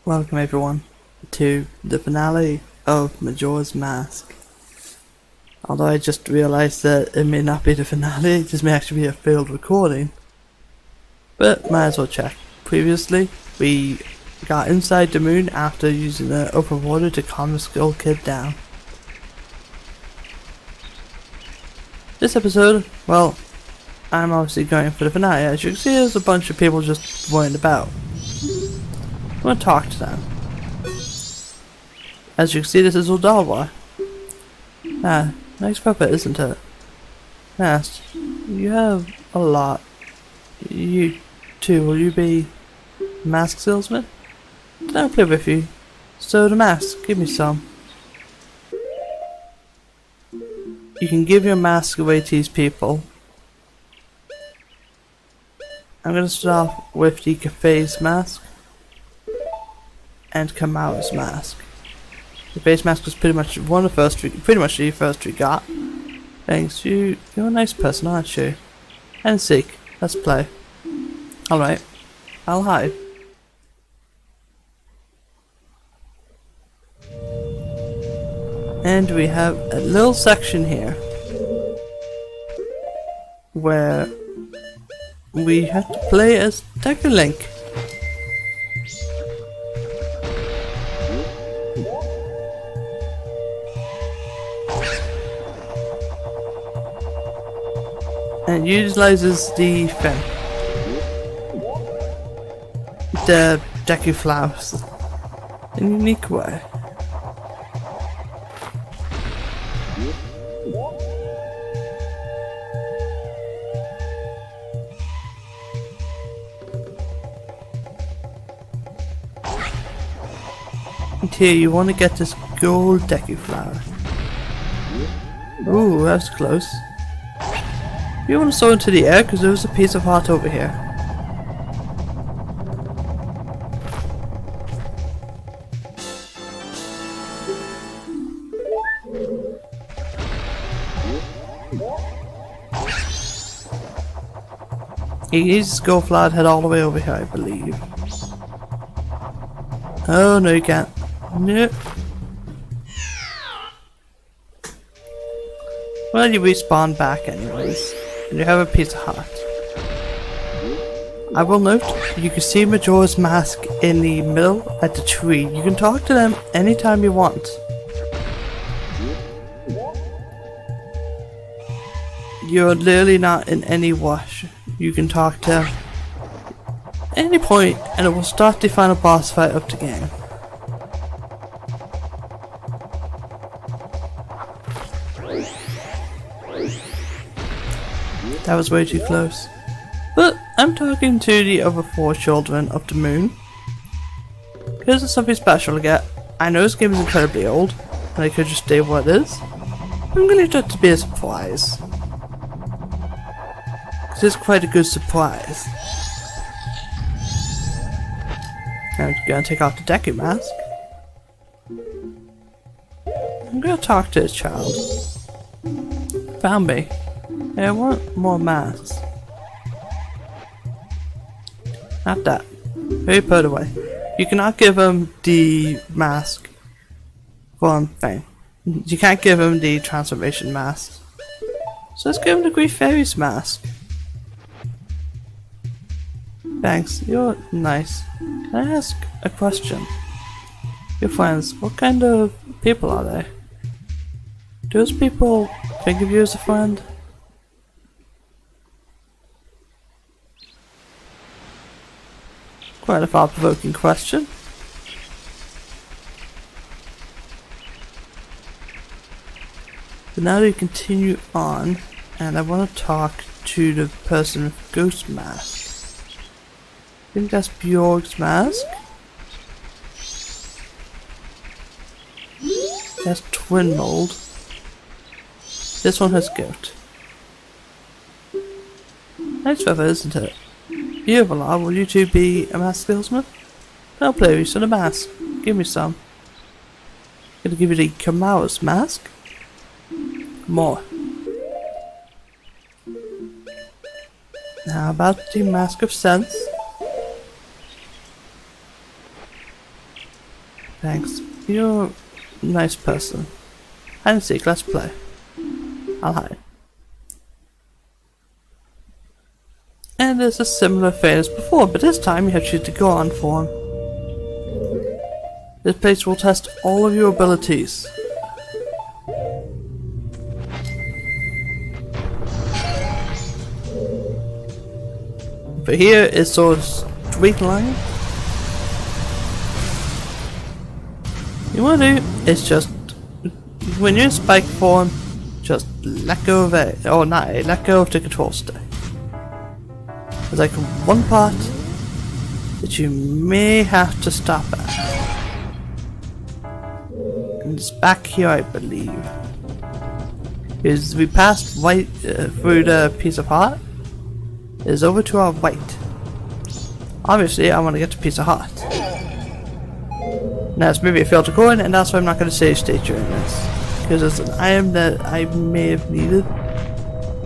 Welcome everyone to the finale of Majora's Mask. Although I just realised that it may not be the finale, this may actually be a failed recording. But might as well check. Previously, we got inside the moon after using the open water to calm the Skull Kid down. This episode, well, I'm obviously going for the finale. As you can see, there's a bunch of people just running about. I'm gonna talk to them. As you can see, this is Odawa. Ah, nice puppet, isn't it? Yes, you have a lot. You too, will you be mask salesman? I'll play with you. So the mask, give me some. You can give your mask away to these people. I'm gonna start off with the cafe's mask and Kamau's mask. The face mask was pretty much the first we got. Thanks, you're a nice person, aren't you? And seek, let's play. Alright, I'll hide. And we have a little section here where we have to play as Deku Link. And utilizes the Deku flowers in a unique way. And here you want to get this gold Deku flower. Ooh, that was close. You want to soar into the air because there was a piece of heart over here. He needs to go fly and head all the way over here, I believe. Oh no, you can't. No. Well, you respawn back anyways. And you have a piece of heart. I will note, you can see Majora's Mask in the middle at the tree. You can talk to them anytime you want. You're literally not in any rush. You can talk to them any point and it will start the final boss fight of the game. That was way too close. But I'm talking to the other 4 children of the moon. Because there's something special to get. I know this game is incredibly old, and I could just stay what it is. I'm gonna leave that to be a surprise. Because it's quite a good surprise. I'm gonna take off the Deku mask. I'm gonna talk to this child. Found me. Hey, I want more masks. Not that. Very put away. You cannot give him the mask. One thing. You can't give him the transformation mask. So let's give him the Grief Fairy's mask. Thanks, you're nice. Can I ask a question? Your friends, what kind of people are they? Do those people think of you as a friend? Quite a thought-provoking question. But now we continue on, and I want to talk to the person with Ghost Mask. I think that's Bjorg's mask. That's Twin Mold. This one has Goat. Nice feather, isn't it? You, Valar, will you two be a mask salesman? I'll play with you some mask. Give me some. Gonna give you the Kamau's mask. More. Now about the Mask of Sense. Thanks. You're a nice person. Hide and seek, let's play. I'll hide. And there's a similar thing as before, but this time you have to choose the go on form. This place will test all of your abilities. But here is sort of straight line. You want to do is just, when you're in spike form, just let go of it, or not, let go of the control stick. There's like one part that you may have to stop at. And it's back here, I believe. Is we passed right through the piece of heart. Is over to our right. Obviously, I want to get to piece of heart. Now it's maybe a failed recording, and that's why I'm not going to save state during this, because it's an item that I may have needed,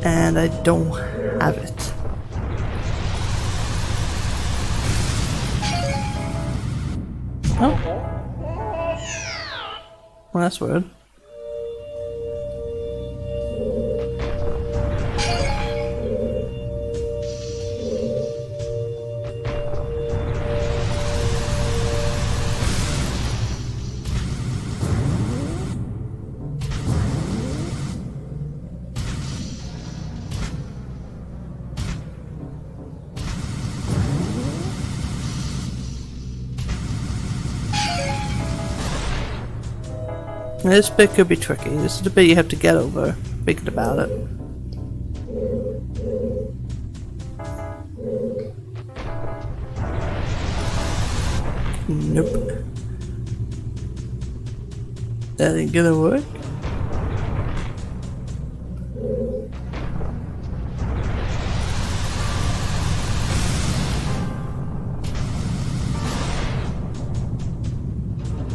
and I don't have it. Oh. Well, that's weird. This bit could be tricky. This is the bit you have to get over, thinking about it. Nope. That ain't gonna work.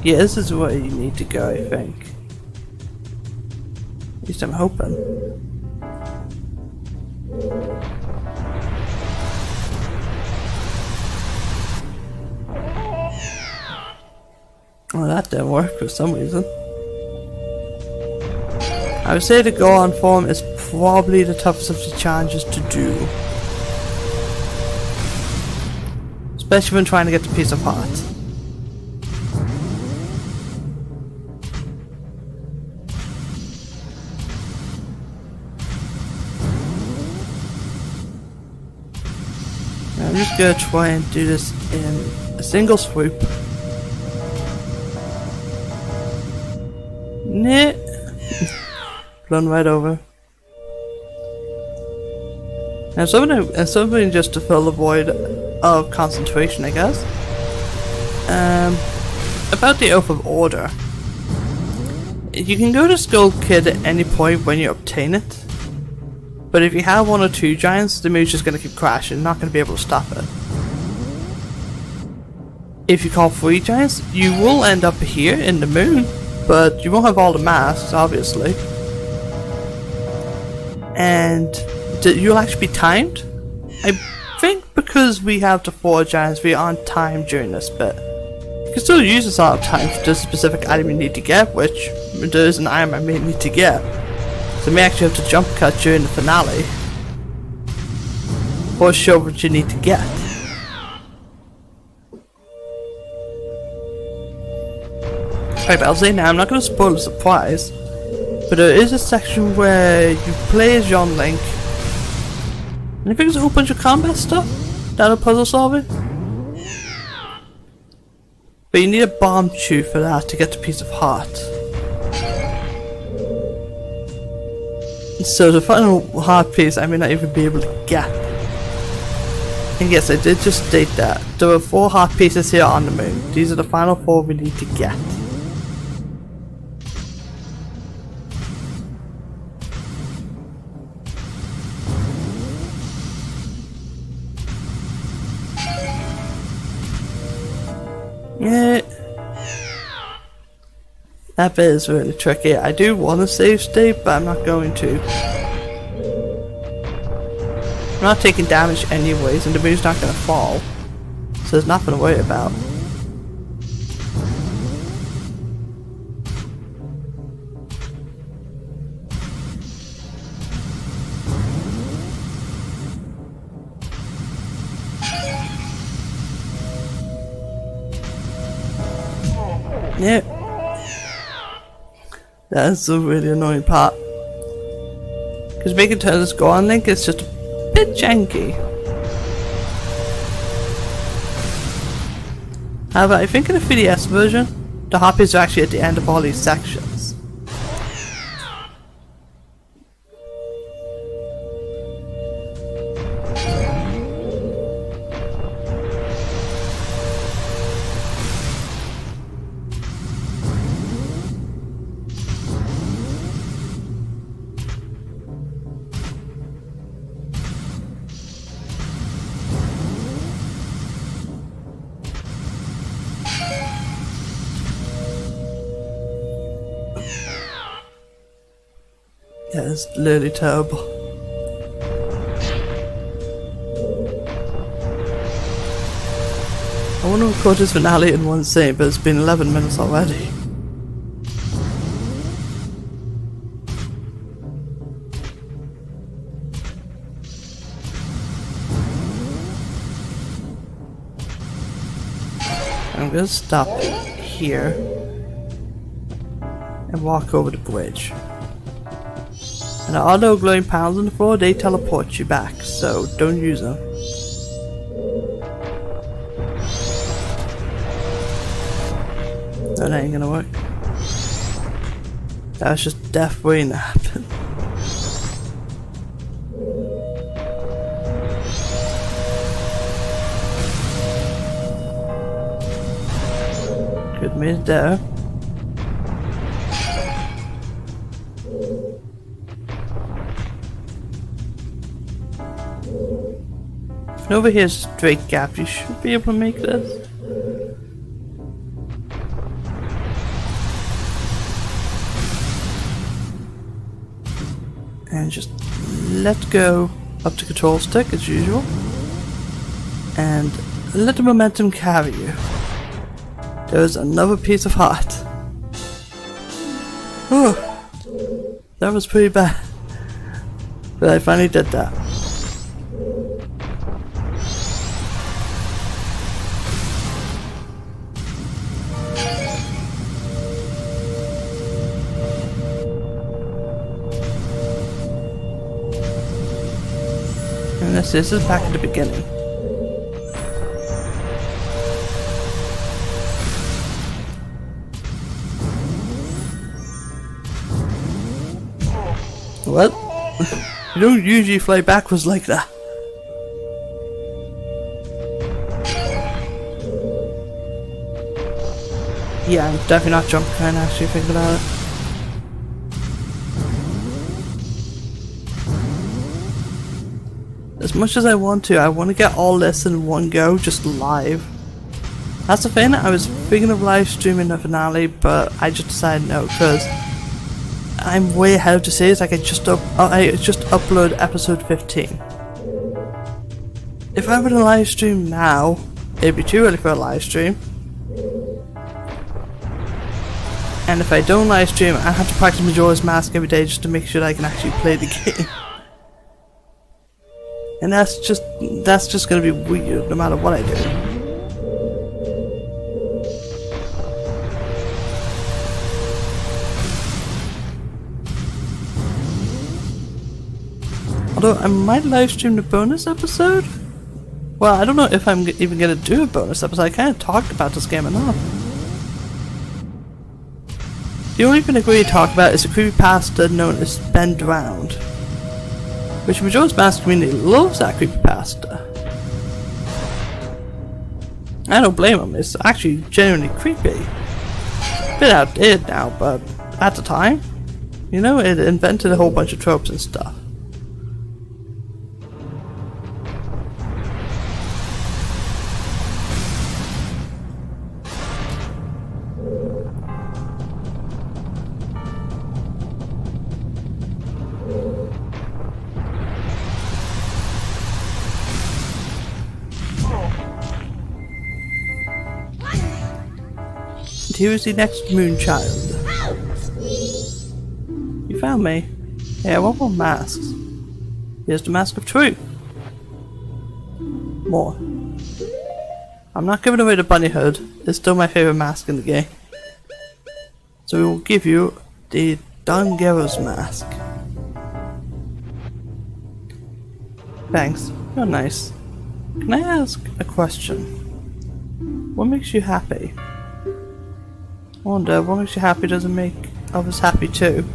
Yeah, this is where you need to go, I think. At least I'm hoping. Well, that didn't work for some reason. I would say the go on form is probably the toughest of the challenges to do. Especially when trying to get the piece of heart. I'm just gonna try and do this in a single swoop. Nah. Run right over. And something just to fill the void of concentration, I guess. About the Oath of Order. You can go to Skull Kid at any point when you obtain it. But if you have one or two giants, the moon's just going to keep crashing, not going to be able to stop it. If you call 3 giants, you will end up here in the moon, but you won't have all the masks, obviously. And you'll actually be timed. I think because we have the 4 giants, we aren't timed during this bit. You can still use this out of time for the specific item you need to get, which there is an item I may need to get. So you may actually have to jump cut during the finale, or show what you need to get. Alright, I'll say now, I'm not going to spoil the surprise, but there is a section where you play as John Link, and I think there's a whole bunch of combat stuff down the puzzle solving. But you need a bomb chew for that to get the piece of heart. So the final heart piece I may not even be able to get. And yes, I did just state that. There are 4 heart pieces here on the moon. These are the final 4 we need to get. Yeah. That bit is really tricky. I do want to save state, but I'm not going to. I'm not taking damage anyways, and the moon's not going to fall. So there's nothing to worry about. Yeah. That's the really annoying part. Because making turn this go on link is just a bit janky. However, I think in the 3DS version, the harpies are actually at the end of all these sections. Yeah, it's literally terrible. I want to record this finale in one scene, but it's been 11 minutes already. I'm gonna stop here and walk over the bridge. And the auto glowing panels on the floor, they teleport you back, so don't use them. That ain't gonna work. That's just death waiting to happen. Good made it there. And over here is a straight gap, you should be able to make this. And just let go of the control stick as usual. And let the momentum carry you. There's another piece of heart. Oh, that was pretty bad. But I finally did that. And this is back at the beginning. What? You don't usually fly backwards like that. Yeah, I'm definitely not jumping kind of actually thinking about it. As much as I want to get all this in one go, just live. That's the thing, I was thinking of live streaming the finale, but I just decided no, because I'm way ahead of the series. Like I just uploaded episode 15. If I were to live stream now, it'd be too early for a live stream. And if I don't live stream, I have to practice Majora's Mask every day just to make sure that I can actually play the game. And that's just gonna be weird no matter what I do. Although I might live stream the bonus episode? Well, I don't know if I'm even gonna do a bonus episode. I kinda talked about this game enough. The only thing I really talk about is a creepypasta known as Bend Round, which Majora's Mask community loves that creepypasta. I don't blame them, it's actually genuinely creepy. Bit outdated now, but at the time, you know, it invented a whole bunch of tropes and stuff. Here is the next moon child. You found me. Hey, I want more masks. Here's the Mask of Truth. More. I'm not giving away the bunny hood. It's still my favorite mask in the game. So we will give you the Majoras mask. Thanks, you're nice. Can I ask a question? What makes you happy? I wonder what makes you happy doesn't make others happy too.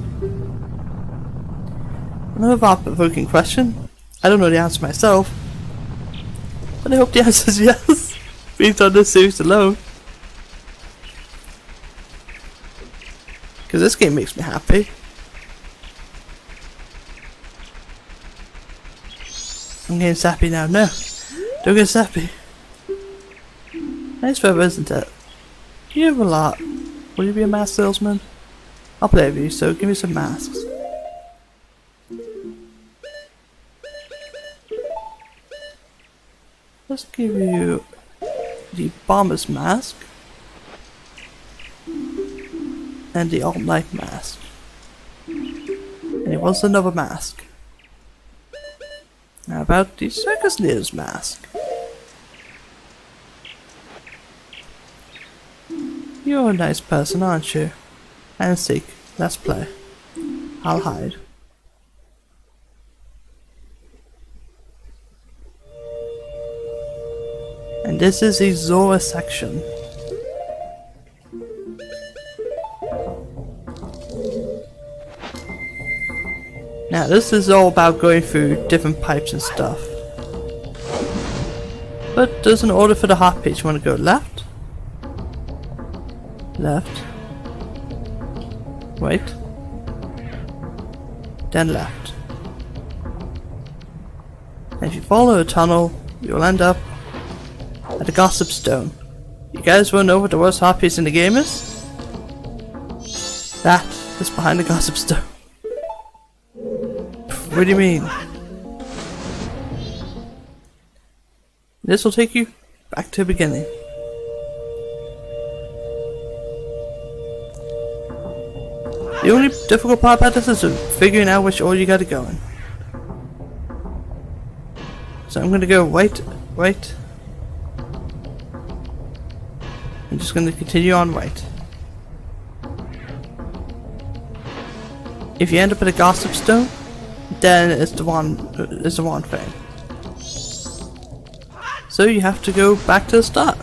Another thought-provoking question. I don't know the answer myself, but I hope the answer is yes, based on this series alone. Because this game makes me happy. I'm getting sappy now. No, don't get sappy. Nice weather, isn't it? You have a lot. Will you be a mask salesman? I'll play with you, so give me some masks. Let's give you the bomber's mask and the alt-night mask. And it was another mask. How about the circus leader's mask? You're a nice person, aren't you? And seek, let's play. I'll hide. And this is the Zora section. Now this is all about going through different pipes and stuff. But does in order for the hot page you want to go left? Left. Right. Then left. And if you follow a tunnel, you'll end up at the Gossip Stone. You guys wanna know what the worst hot piece in the game is? That is behind the Gossip Stone. What do you mean? This will take you back to the beginning. The only difficult part about this is figuring out which order you gotta go in. So I'm gonna go right. I'm just gonna continue on right. If you end up at a Gossip Stone, then it's the one thing. So you have to go back to the start.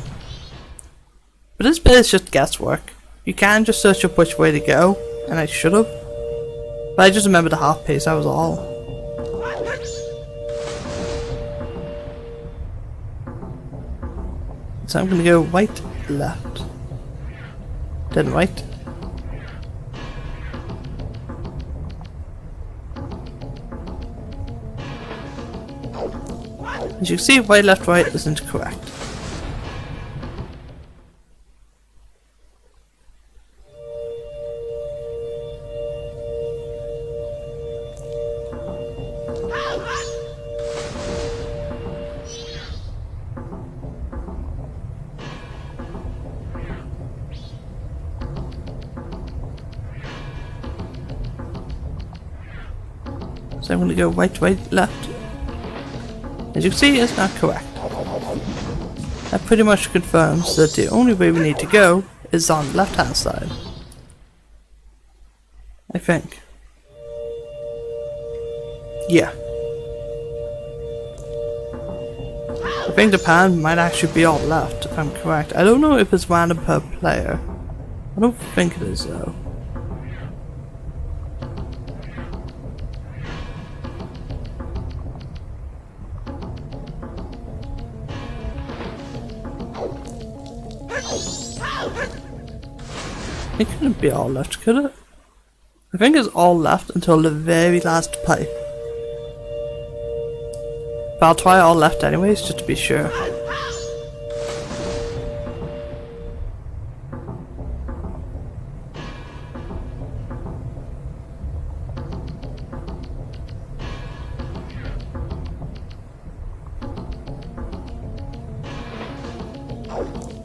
But this bit is just guesswork. You can just search up which way to go, and I should have. But I just remember the half pace, that was all. So I'm gonna go right, left, then right. As you can see, right, left, right isn't correct. So I'm going to go right, left. As you can see, it's not correct. That pretty much confirms that the only way we need to go is on the left hand side. I think. Yeah. I think the pan might actually be all left, if I'm correct. I don't know if it's random per player. I don't think it is though. It couldn't be all left, could it? I think it's all left until the very last pipe. But I'll try all left anyways, just to be sure.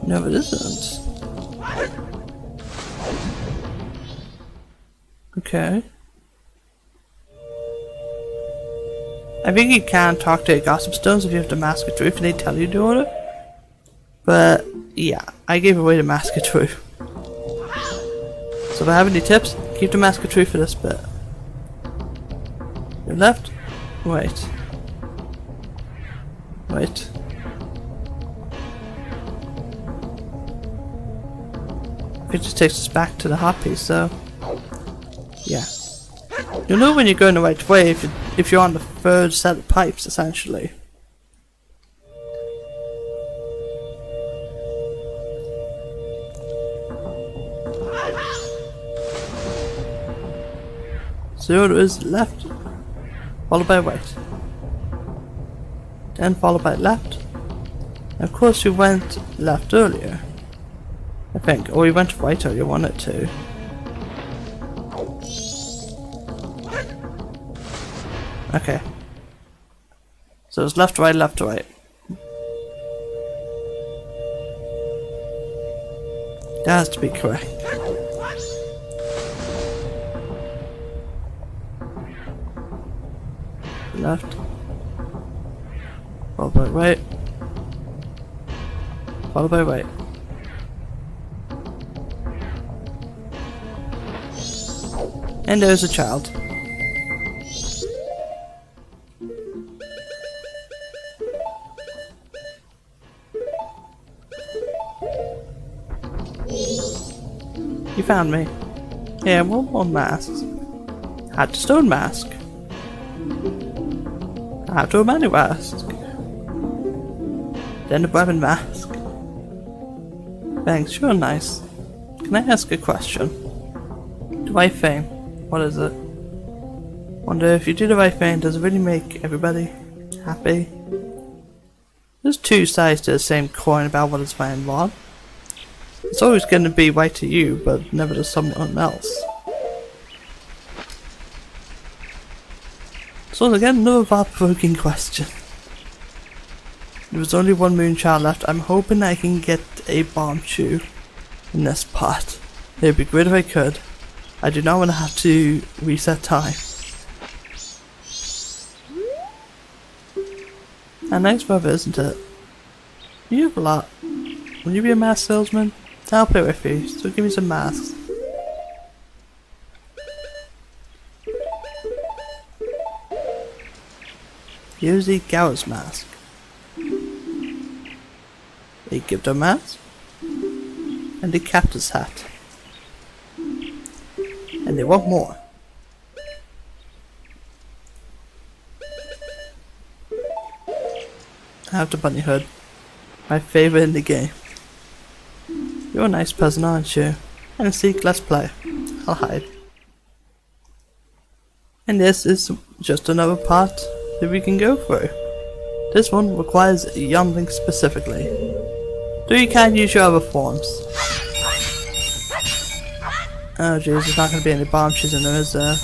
No, it isn't. Okay. I think you can talk to Gossip Stones if you have to mask it truth and they tell you to order. But yeah, I gave away the mask of truth. So if I have any tips, keep the mask of truth for this bit. Your left? Wait. Wait. It just takes us back to the hot piece, so yeah. You'll know when you're going the right way if you're on the third set of pipes, essentially. So it was left, followed by right, then followed by left. And of course, we went left earlier, I think, or we went right earlier. One or two. Okay. So it's left, right, left, right. That has to be correct. Left. Followed by right. Followed by right. And there's a child. You found me. Yeah, one more mask. Had the stone mask. Had a money mask. Then a weapon mask. Thanks, you're nice. Can I ask a question? The right thing. What is it? Wonder if you do the right thing, does it really make everybody happy? There's two sides to the same coin about what is right and wrong. It's always going to be right to you, but never to someone else. So again, another thought-provoking question. There was only one Moonchild left. I'm hoping I can get a bomb shoe in this part. It would be great if I could. I do not want to have to reset time. A nice brother, isn't it? You have a lot. Will you be a mask salesman? I'll play with you, so give me some masks. Here's the Gowers mask. A Gibdo mask. And a captain's hat. And they want more. I have the bunny hood. My favorite in the game. You're a nice person, aren't you? And seek, let's play. I'll hide. And this is just another part that we can go through. This one requires a youngling specifically. Though you can use your other forms. Oh jeez, there's not going to be any bomb shoes in there, is there?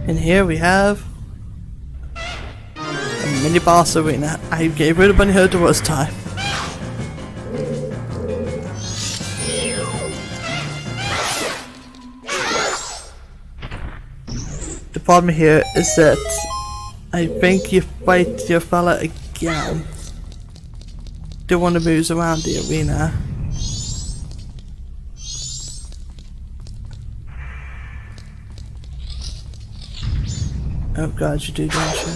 And here we have a mini boss arena. I gave rid of Bunny Hood the worst time. The problem here is that I think you fight your fella again. The one that moves around the arena. Oh god, you do, don't you?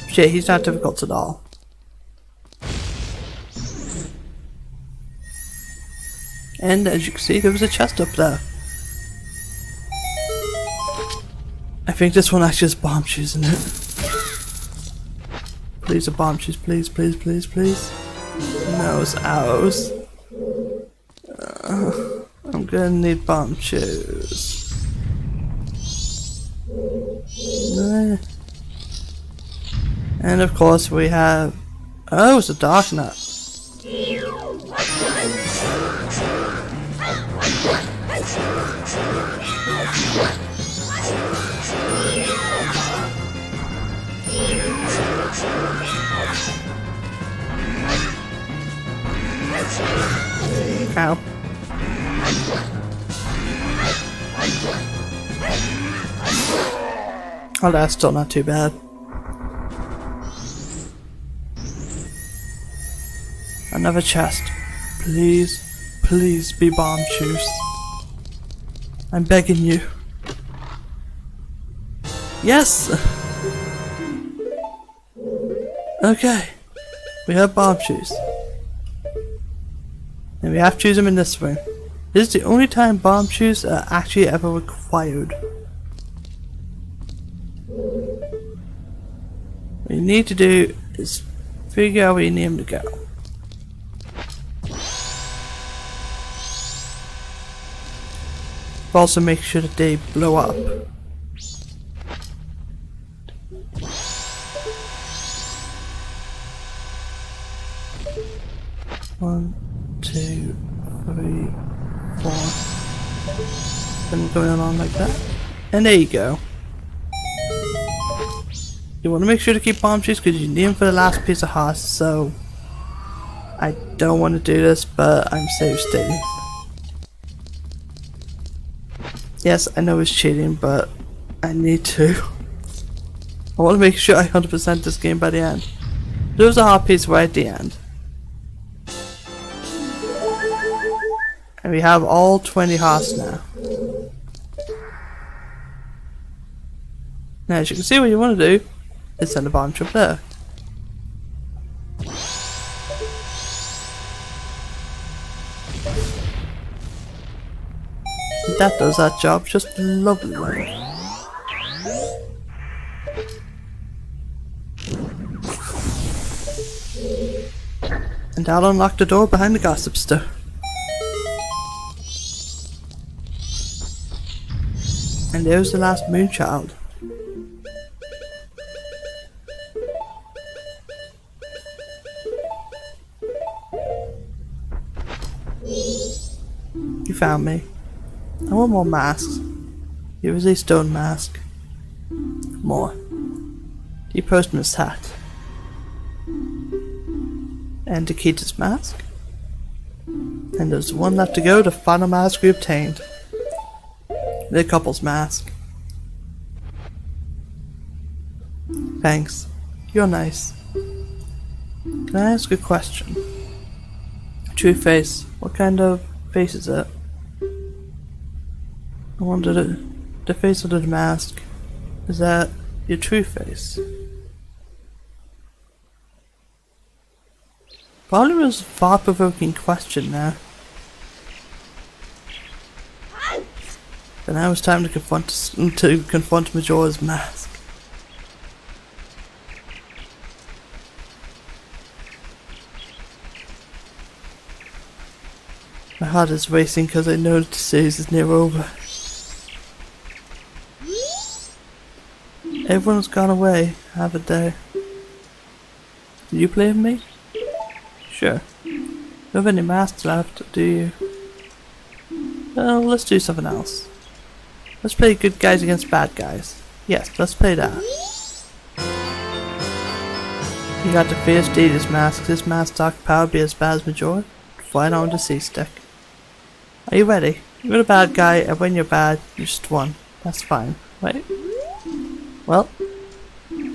Shit, he's not difficult at all. And as you can see, there was a chest up there. I think this one actually has bomb shoes in it. Please, a bomb shoes, please, please, please, please. No, it's ours. I'm gonna need bomb shoes. And of course we have... Oh, it's a dark nut. Ow. Oh, that's still not too bad. Another chest. Please, please be bomb shoes. I'm begging you. Yes! Okay. We have bomb shoes. And we have to use them in this room. This is the only time bomb shoes are actually ever required. What you need to do is figure out where you need them to go. Also make sure that they blow up. One, two, three, four. Then going along like that. And there you go. You want to make sure to keep bomb shoes because you need them for the last piece of hearts, so I don't want to do this, but I'm safe stating. Yes, I know it's cheating, but I need to. I want to make sure I 100% this game by the end. There's a heart piece right at the end. And we have all 20 hearts now. Now as you can see, what you want to do is send a bomb trip there. That does that job just lovely. And that'll unlock the door behind the gossip store. And there's the last Moonchild. You found me. I want more masks. Here is a stone mask. More. The postman's hat. And Nikita's mask. And there's one left to go, the final mask we obtained. The couple's mask. Thanks. You're nice. Can I ask a question? True face. What kind of face is it? I wonder the face under the mask. Is that your true face? Probably was a thought-provoking question now. But now it's time to confront Majora's mask. My heart is racing because I know the series is near over. Everyone's gone away, haven't they? Do you play with me? Sure. You don't have any masks left, do you? Well, let's do something else. Let's play good guys against bad guys. Yes, let's play that. You got the fierce Data's mask. This mask's dark power be as bad as Majora? Fly on the C-stick. Are you ready? You're the bad guy, and when you're bad, you just won. That's fine, right? Well,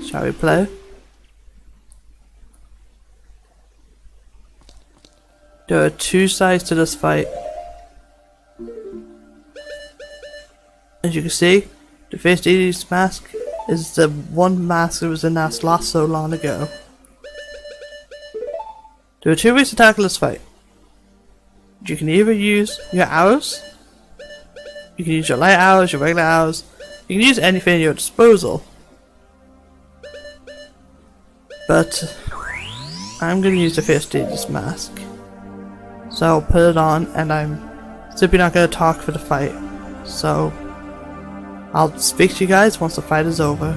shall we play? There are two sides to this fight. As you can see, the fierce Data's mask is the one mask that was in that lost so long ago. There are two ways to tackle this fight. You can either use your arrows, you can use your light arrows, your regular arrows, you can use anything at your disposal. But I'm going to use the fierce Data's mask. So I'll put it on and I'm So we're not gonna talk for the fight. So I'll speak to you guys once the fight is over.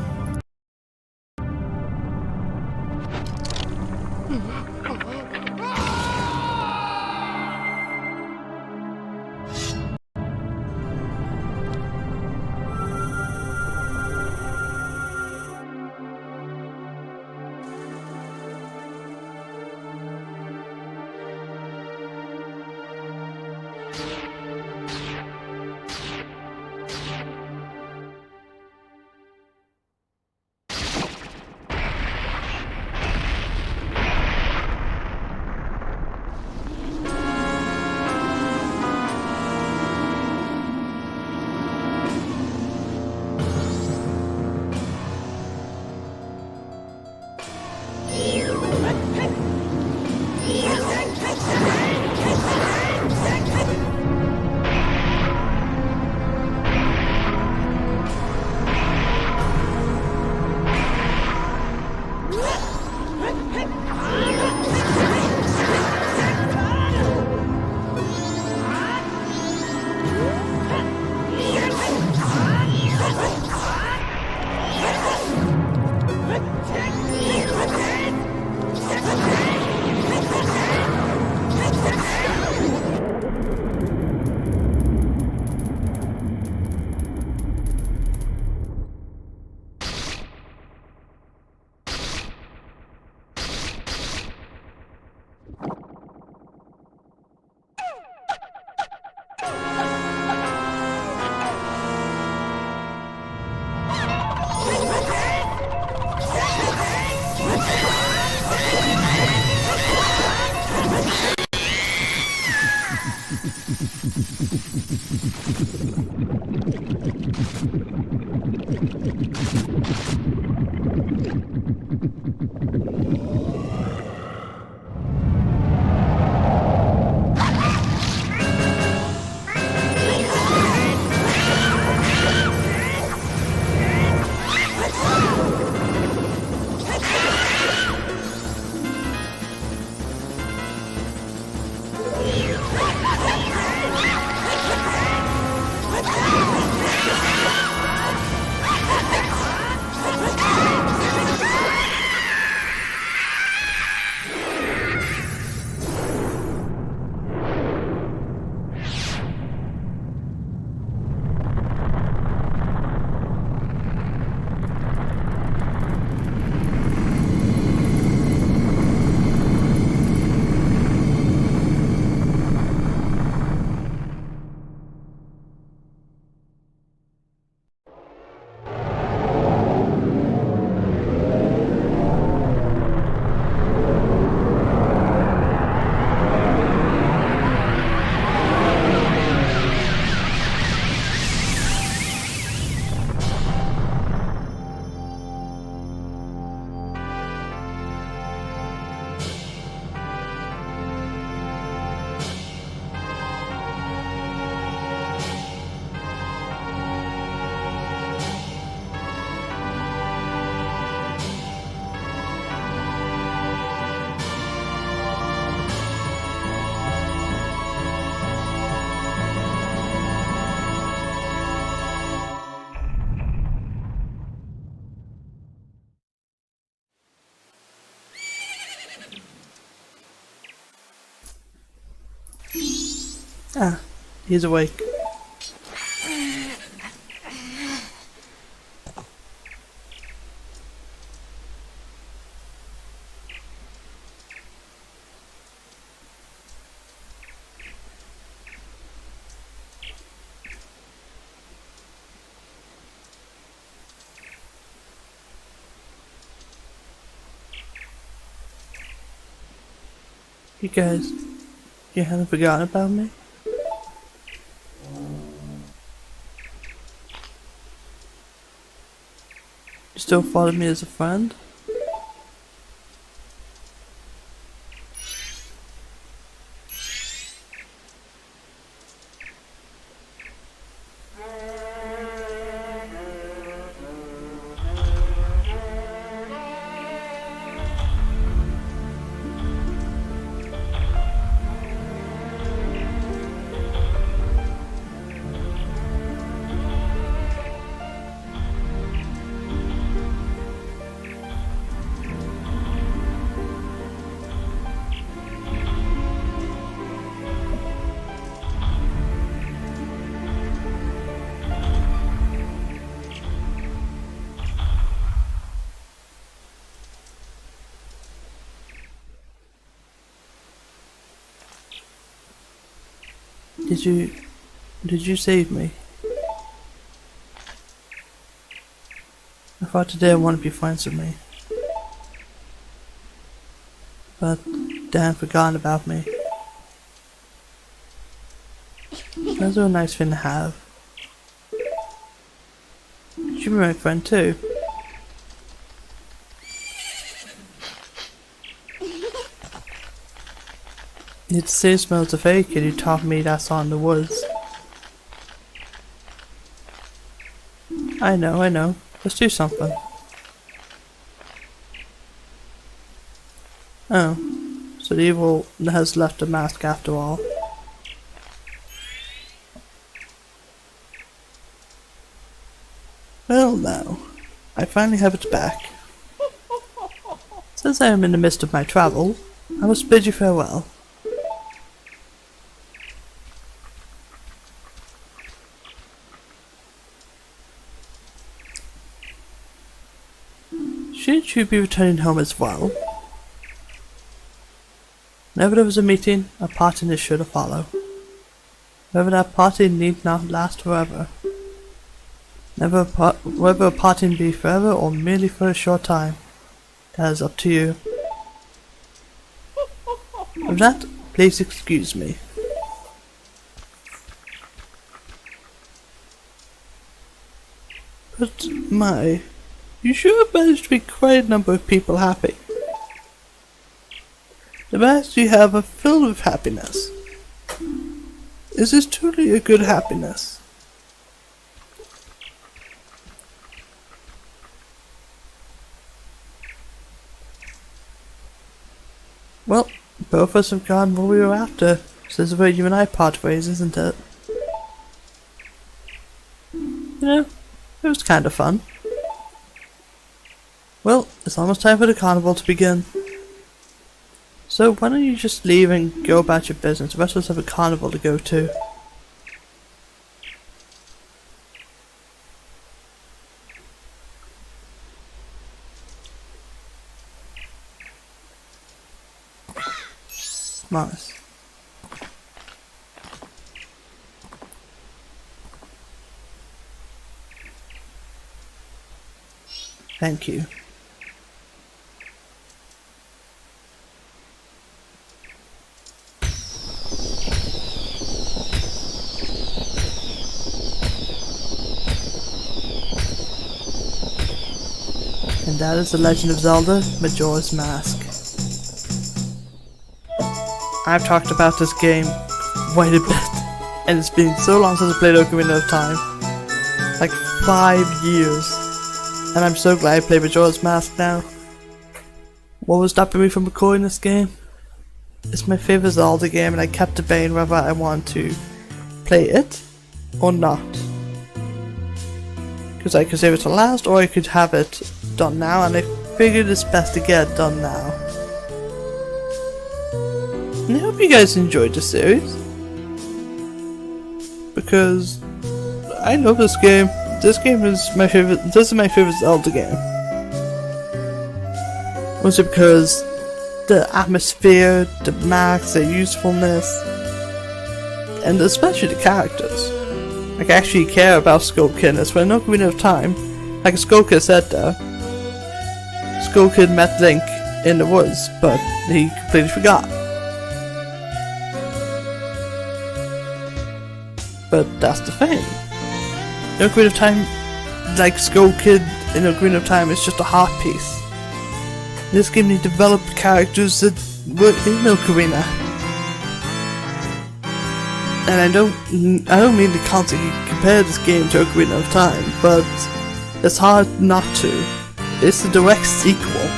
Ah, he's awake. You guys, you haven't forgotten about me? You still follow me as a friend? Did you save me? I thought you didn't want to be friends with me. But Dan forgotten about me. That's a nice thing to have. You should be my friend too. It still smells of fake and you taught me that song in the woods. I know. Let's do something. Oh, so the evil has left the mask after all. Well now, I finally have it back. Since I am in the midst of my travel, I must bid you farewell. Shouldn't you be returning home as well? Whenever there was a meeting, a parting is sure to follow. However, that parting need not last forever. Whether a parting be forever or merely for a short time, that is up to you. With that, please excuse me. But my, you sure have managed to make quite a number of people happy. The masks you have are filled with happiness. Is this truly a good happiness? Well, both of us have gone what we were after, so this is where you and I part ways, isn't it? You know, it was kind of fun. Well, it's almost time for the carnival to begin. So why don't you just leave and go about your business? The rest of us have a carnival to go to. Nice. Thank you. And that is The Legend of Zelda: Majora's Mask. I've talked about this game quite a bit, and it's been so long since I played Ocarina of Time. Like 5 years. And I'm so glad I played Majora's Mask now. What was stopping me from recording this game? It's my favourite Zelda game, and I kept debating whether I want to play it or not. Because I could save it to last, or I could have it done now, and I figured it's best to get it done now. And I hope you guys enjoyed the series, because I love this game. This game is my favorite. This is my favorite Zelda game. Mostly because the atmosphere, the max, their usefulness, and especially the characters. Like, I actually care about Skull Kid in this. When in Ocarina of Time, like Skull Kid said there, Skull Kid met Link in the woods, but he completely forgot. But that's the thing. In Ocarina of Time, like Skull Kid in Ocarina of Time, is just a heart piece. In this game, they developed characters that were in Ocarina. And I don't mean to constantly compare this game to Ocarina of Time, but it's hard not to. It's a direct sequel.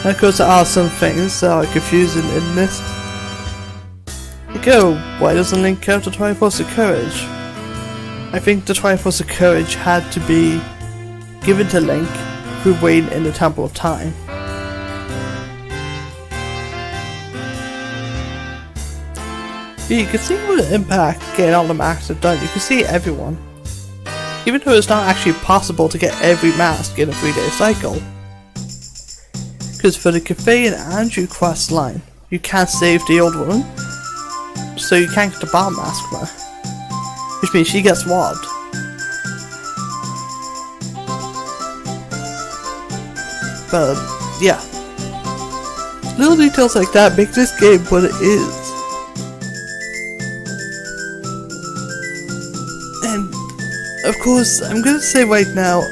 And of course, there are some things that are confusing in this. Like, oh, why doesn't Link have the Triforce of Courage? I think the Triforce of Courage had to be given to Link through waiting in the Temple of Time. You can see what an impact getting all the masks have done. You can see everyone. Even though it's not actually possible to get every mask in a 3-day cycle. Because for the Cafe and Andrew quest line, you can't save the old woman, so you can't get the bomb mask from her. Which means she gets robbed. But, yeah. Little details like that make this game what it is. And, of course, I'm gonna say right now,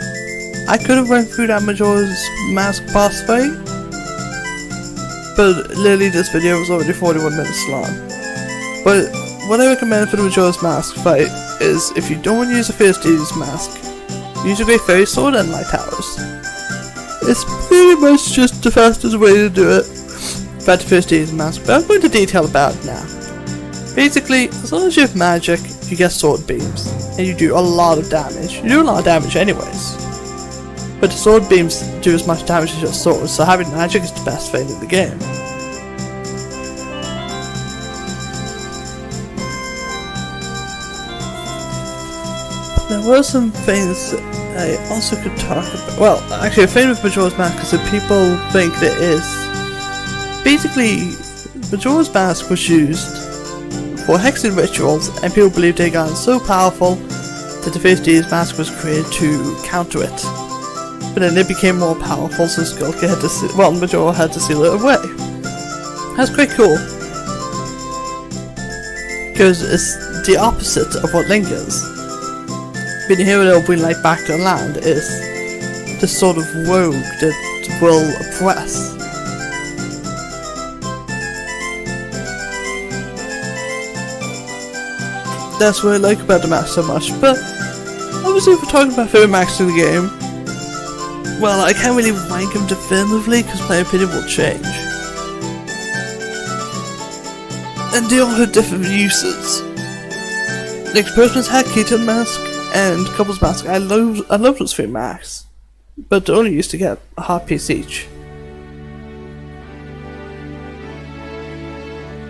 I could have went through that Majora's Mask boss fight, but literally this video was already 41 minutes long. But what I recommend for the Majora's Mask fight is if you don't want to use a Fierce's mask, use a Great Fairy Sword and Light Towers. It's pretty much just the fastest way to do it without the Fierce's mask, but I'm going to detail about it now. Basically, as long as you have magic, you get sword beams, and you do a lot of damage. You do a lot of damage anyways. But the sword beams do as much damage as your sword, so having magic is the best thing in the game. There were some things that I also could talk about. Well, actually, a thing with Majora's Mask is that people think that it is. Basically, Majora's Mask was used for hexing rituals, and people believed they got so powerful that the Fierce's mask was created to counter it. But then it became more powerful, so Skulker had to Majora had to seal it away. That's quite cool. Because it's the opposite of what Link is. Being a hero that will bring light back to the land is this sort of rogue that will oppress. That's what I like about the mask so much, but obviously if we're talking about favorite masks in the game, well, I can't really rank them definitively because my opinion will change. And they all have different uses. Like Person's Hat, Keaton Mask, and Couple's Mask, I love those three masks, but they're only used to get a hot piece each.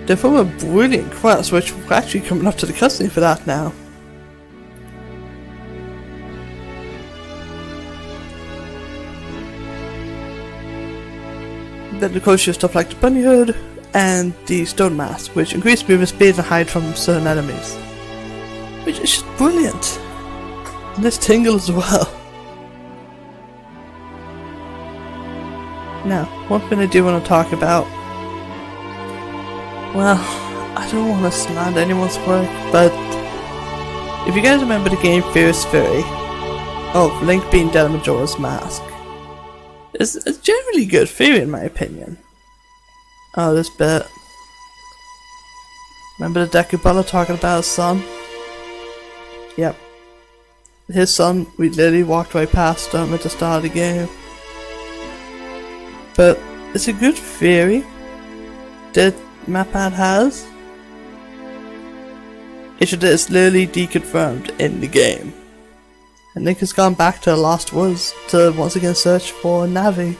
They're from a brilliant quest, which we're actually coming up to the cutscene for that now. Then of course you have stuff like the Bunny Hood and the Stone Mask, which increase movement speed and hide from certain enemies. Which is just brilliant. And this tingle as well. Now, one thing I do want to talk about. Well, I don't want to slander anyone's work, but if you guys remember the game Fierce Fury of Link being dead in Majora's Mask, it's a generally good theory in my opinion. Oh, this bit. Remember the Dekubala talking about his son? Yep. His son, we literally walked right past him at the start of the game. But it's a good theory that Mapad has. It's literally deconfirmed in the game. And Link has gone back to the Lost Woods to once again search for Navi.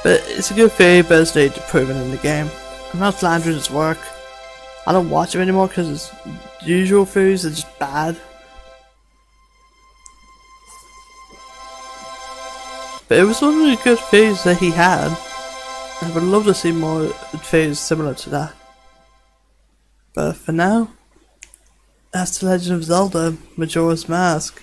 But it's a good theory, but it's not proven in the game. I'm not slandering his work. I don't watch him anymore because his usual theories are just bad. But it was one of the good theories that he had. I would love to see more theories similar to that. But for now, that's The Legend of Zelda Majora's Mask.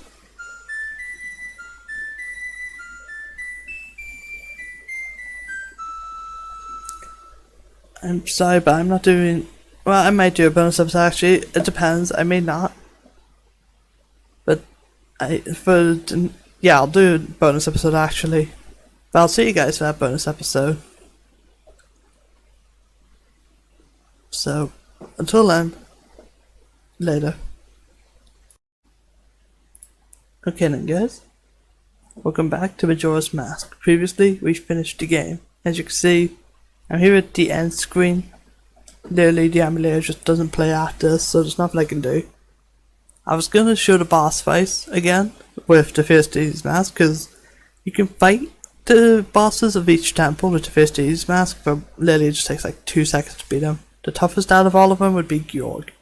I'm sorry, but I'm not doing. Well, I might do a bonus episode actually. It depends. I may not. But I'll do a bonus episode actually. But I'll see you guys for that bonus episode. So, until then, later. Okay then guys, welcome back to Majora's Mask. Previously, we finished the game. As you can see, I'm here at the end screen. Literally, the emulator just doesn't play after, so there's nothing I can do. I was gonna show the boss fights again with the Fierce's Mask, because you can fight the bosses of each temple with the Fierce's Mask, but literally it just takes like 2 seconds to beat them. The toughest out of all of them would be Georg.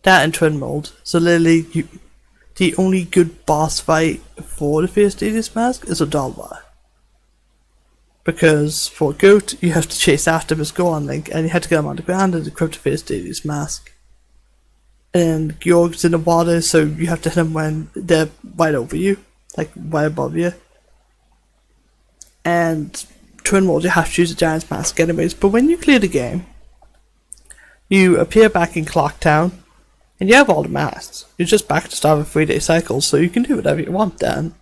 That and Twin Mold. So literally, the only good boss fight for the Fastidious mask is a dollar. Because for Goat, you have to chase after him as Go on Link, and you have to get him on the ground and decrypt the Fastidious mask. And Georg's in the water, so you have to hit him when they're right over you, like right above you. And Twin World, you have to use a Giant's mask anyways, but when you clear the game, you appear back in Clocktown, and you have all the masks. You're just back to start a 3-day cycle, so you can do whatever you want then.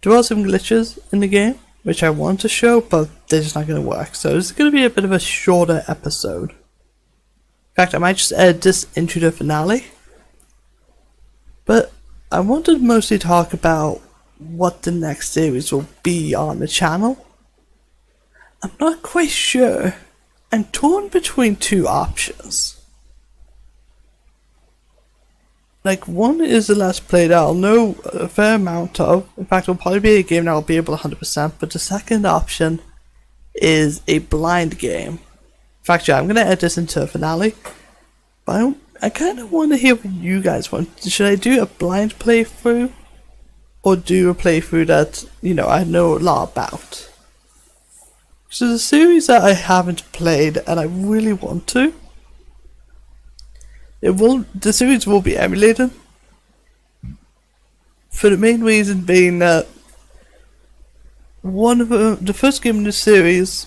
There are some glitches in the game, which I want to show, but they're just not going to work, so it's going to be a bit of a shorter episode. In fact, I might just edit this into the finale. But I wanted to mostly talk about what the next series will be on the channel. I'm not quite sure. I'm torn between two options. Like, one is the Let's Play that I'll know a fair amount of. In fact, it'll probably be a game that I'll be able to 100%. But the second option is a blind game. In fact, yeah, I'm going to edit this into a finale. But I kind of want to hear what you guys want. Should I do a blind playthrough? Or do a playthrough that, I know a lot about? So the series that I haven't played and I really want to, the series will be emulated. For the main reason being that one of the first game in the series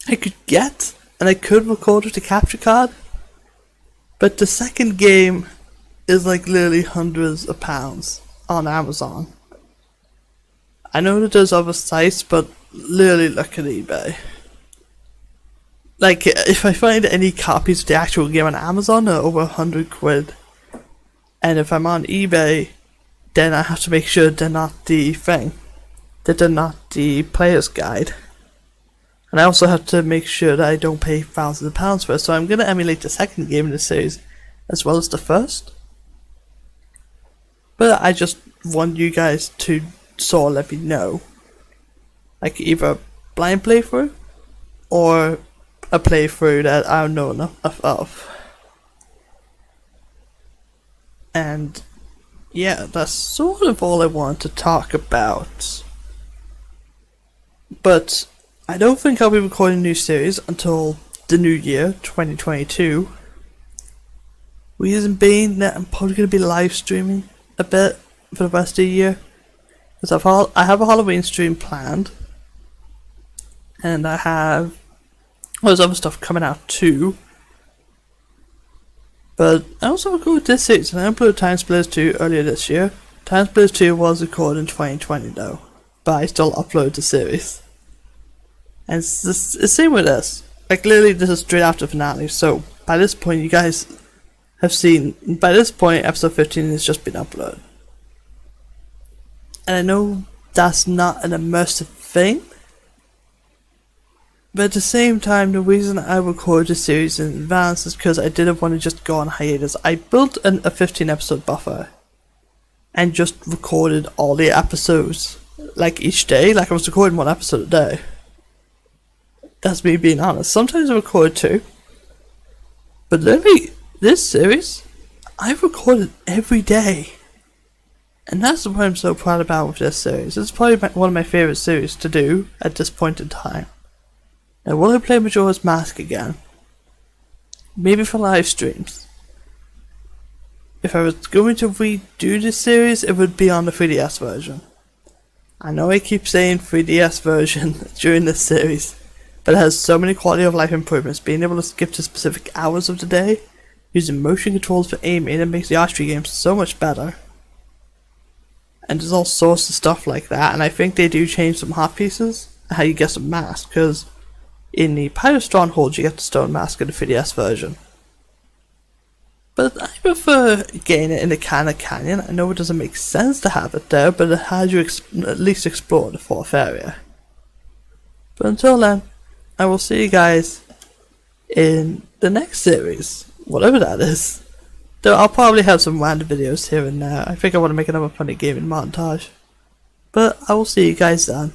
I could get and I could record with the capture card, but the second game is like literally hundreds of pounds on Amazon. I know that there's other sites, but literally look at eBay. Like, if I find any copies of the actual game on Amazon, they're over 100 quid. And if I'm on eBay, then I have to make sure they're not the thing. That they're not the player's guide. And I also have to make sure that I don't pay thousands of pounds for it. So I'm going to emulate the second game in the series, as well as the first. But I just want you guys to sort of let me know. Like, either a blind playthrough, or a playthrough that I don't know enough of. And yeah, that's sort of all I want to talk about. But I don't think I'll be recording a new series until the new year, 2022. Reason being that I'm probably going to be live streaming a bit for the rest of the year. Because I have a Halloween stream planned. And I have there's other stuff coming out too. But I also recorded this series, and I uploaded Time Splitters 2 earlier this year. Time Splitters 2 was recorded in 2020 though, but I still upload the series. And it's the same with this. Like, literally this is straight after the finale, so by this point you guys have seen, by this point episode 15 has just been uploaded. And I know that's not an immersive thing, but at the same time, the reason I recorded the series in advance is because I didn't want to just go on hiatus. I built a 15 episode buffer and just recorded all the episodes, like each day, like I was recording one episode a day. That's me being honest. Sometimes I record two, but literally this series, I've recorded every day. And that's what I'm so proud about with this series. It's probably one of my favourite series to do at this point in time. Now, will I play Majora's Mask again? Maybe for live streams. If I was going to redo this series, it would be on the 3DS version. I know I keep saying 3DS version during this series, but it has so many quality of life improvements. Being able to skip to specific hours of the day, using motion controls for aiming, it makes the archery game so much better. And there's all sorts of stuff like that, and I think they do change some hot pieces, how you get some masks, because in the Pirate Stronghold you get the stone mask in the 3DS version. But I prefer getting it in the Canna Canyon. I know it doesn't make sense to have it there, but it has you at least explore the 4th area. But until then, I will see you guys in the next series, whatever that is. Though I'll probably have some random videos here and there. I think I want to make another funny gaming montage. But I will see you guys then.